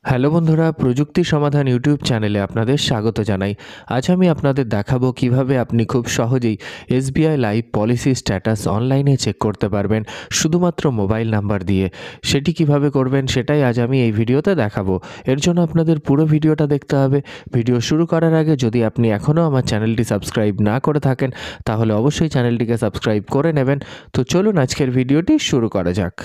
Hello বন্ধুরা, প্রযুক্তি সমাধান ইউটিউব চ্যানেলে আপনাদের স্বাগত জানাই। আজ আমি আপনাদের দেখাবো কিভাবে আপনি খুব সহজেই এসবিআই লাইভ পলিসি স্ট্যাটাস অনলাইনে চেক করতে পারবেন শুধুমাত্র মোবাইল নাম্বার দিয়ে। সেটি কিভাবে করবেন সেটাই আজ আমি এই ভিডিওতে দেখাবো। এর জন্য আপনাদের পুরো ভিডিওটা দেখতে হবে। ভিডিও শুরু করার আগে যদি আপনি এখনও আমার চ্যানেলটি সাবস্ক্রাইব না করে থাকেন তাহলে অবশ্যই চ্যানেলটিকে সাবস্ক্রাইব করে নেবেন। তো চলুন আজকের ভিডিওটি শুরু করা যাক।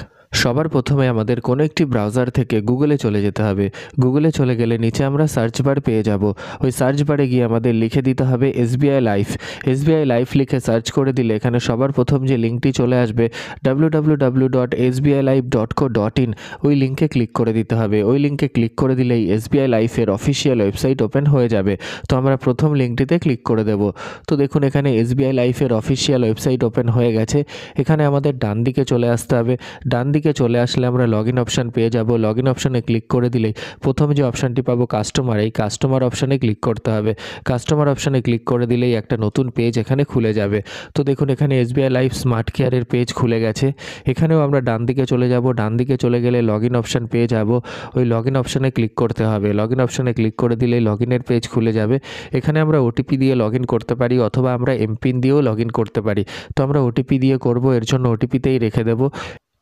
সবার প্রথমে আমাদের কোনো একটি ব্রাউজার থেকে গুগলে চলে যেতে হবে। গুগলে চলে গেলে নিচে আমরা সার্চ বার পেয়ে যাব। ওই সার্চ বারে গিয়ে আমাদের লিখে দিতে হবে এসবিআই লাইফ। এসবিআই লাইফ লিখে সার্চ করে দিলে এখানে সবার প্রথম যে লিঙ্কটি চলে আসবে www.sbilife.co.in, ওই লিঙ্কে ক্লিক করে দিতে হবে। ওই লিঙ্কে ক্লিক করে দিলেই এসবিআই লাইফের অফিসিয়াল ওয়েবসাইট ওপেন হয়ে যাবে। তো আমরা প্রথম লিঙ্কটিতে ক্লিক করে দেব। তো দেখুন এখানে এসবিআই লাইফের অফিসিয়াল ওয়েবসাইট ওপেন হয়ে গেছে। এখানে আমাদের ডান দিকে চলে আসতে হবে। ডান দিকে চলে আসলে আমরা লগইন অপশান পেয়ে যাব। লগইন অপশানে ক্লিক করে দিলেই প্রথম যে অপশানটি পাবো কাস্টমার, এই কাস্টমার অপশানে ক্লিক করতে হবে। কাস্টমার অপশানে ক্লিক করে দিলেই একটা নতুন পেজ এখানে খুলে যাবে। তো দেখুন এখানে এসবিআই লাইফ স্মার্ট কেয়ারের পেজ খুলে গেছে। এখানেও আমরা ডান দিকে চলে যাব। ডান দিকে চলে গেলে লগইন অপশান পেয়ে যাব। ওই লগইন অপশানে ক্লিক করতে হবে। লগইন অপশানে ক্লিক করে দিলেই লগইনের পেজ খুলে যাবে। এখানে আমরা ওটিপি দিয়ে লগইন করতে পারি অথবা আমরা এমপিন দিয়েও লগইন করতে পারি। তো আমরা ওটিপি দিয়ে করব, এর জন্য ওটিপিতেই রেখে দেবো।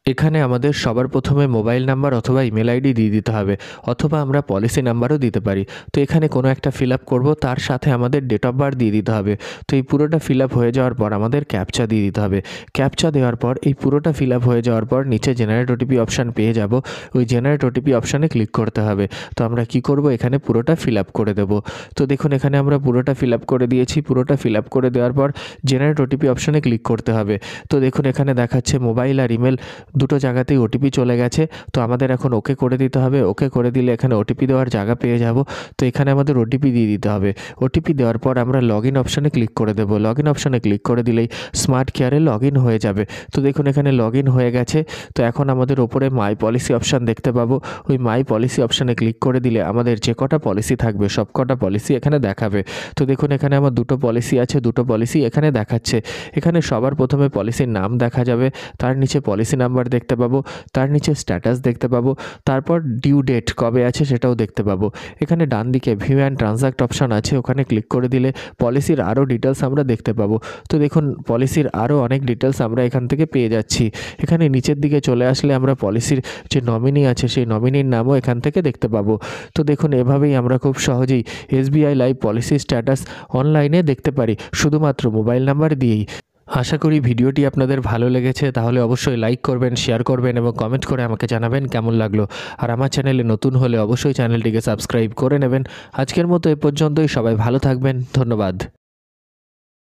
এখানে আমাদের সবার প্রথমে মোবাইল নাম্বার অথবা ইমেল আইডি দিয়ে দিতে হবে, অথবা আমরা পলিসি নাম্বারও দিতে পারি। তো এখানে কোনো একটা ফিল আপ করবো, তার সাথে আমাদের ডেট অফ বার্থ দিয়ে দিতে হবে। তো এই পুরোটা ফিল আপ হয়ে যাওয়ার পর আমাদের ক্যাপচা দিয়ে দিতে হবে। ক্যাপচা দেওয়ার পর এই পুরোটা ফিল আপ হয়ে যাওয়ার পর নিচে জেনারেট ওটিপি অপশান পেয়ে যাব। ওই জেনারেট ওটিপি অপশানে ক্লিক করতে হবে। তো আমরা কি করব, এখানে পুরোটা ফিল আপ করে দেবো। তো দেখুন এখানে আমরা পুরোটা ফিল আপ করে দিয়েছি। পুরোটা ফিল আপ করে দেওয়ার পর জেনারেট ওটিপি অপশানে ক্লিক করতে হবে। তো দেখুন এখানে দেখাচ্ছে মোবাইল আর ইমেল দুটো জায়গাতেই ওটিপি চলে গেছে। তো আমাদের এখন ওকে করে দিতে হবে। ওকে করে দিলে এখানে ওটিপি দেওয়ার জায়গা পেয়ে যাব। তো এখানে আমাদের ওটিপি দিয়ে দিতে হবে। ওটিপি দেওয়ার পর আমরা লগইন অপশানে ক্লিক করে দেবো। লগইন অপশানে ক্লিক করে দিলেই স্মার্ট কেয়ারে লগইন হয়ে যাবে। তো দেখুন এখানে লগইন হয়ে গেছে। তো এখন আমাদের ওপরে মাই পলিসি অপশান দেখতে পাবো। ওই মাই পলিসি অপশানে ক্লিক করে দিলে আমাদের যে কটা পলিসি থাকবে সব কটা পলিসি এখানে দেখাবে। তো দেখুন এখানে আমার দুটো পলিসি আছে, দুটো পলিসি এখানে দেখাচ্ছে। এখানে সবার প্রথমে পলিসির নাম দেখা যাবে, তার নিচে পলিসি নাম্বার দেখতে পাবো, তার নিচে স্ট্যাটাস দেখতে পাবো, তারপর ডিউ ডেট কবে আছে সেটাও দেখতে পাবো। এখানে ডান দিকে ভিউ অ্যান্ড ট্রানজ্যাক্ট অপশান আছে, ওখানে ক্লিক করে দিলে পলিসির আরও ডিটেলস আমরা দেখতে পাবো। তো দেখুন পলিসির আরও অনেক ডিটেলস আমরা এখান থেকে পেয়ে যাচ্ছি। এখানে নিচের দিকে চলে আসলে আমরা পলিসির যে নমিনি আছে সেই নমিনির নামও এখান থেকে দেখতে পাবো। তো দেখুন এভাবেই আমরা খুব সহজেই এসবিআই লাইভ পলিসি স্ট্যাটাস অনলাইনে দেখতে পারি শুধুমাত্র মোবাইল নাম্বার দিয়েই। আশা করি ভিডিওটি আপনাদের ভালো লেগেছে। তাহলে অবশ্যই লাইক করবেন, শেয়ার করবেন এবং কমেন্ট করে আমাকে জানাবেন কেমন লাগলো। আর আমার চ্যানেলে নতুন হলে অবশ্যই চ্যানেলটিকে সাবস্ক্রাইব করে নেবেন। আজকের মতো এ পর্যন্তই। সবাই ভালো থাকবেন। ধন্যবাদ।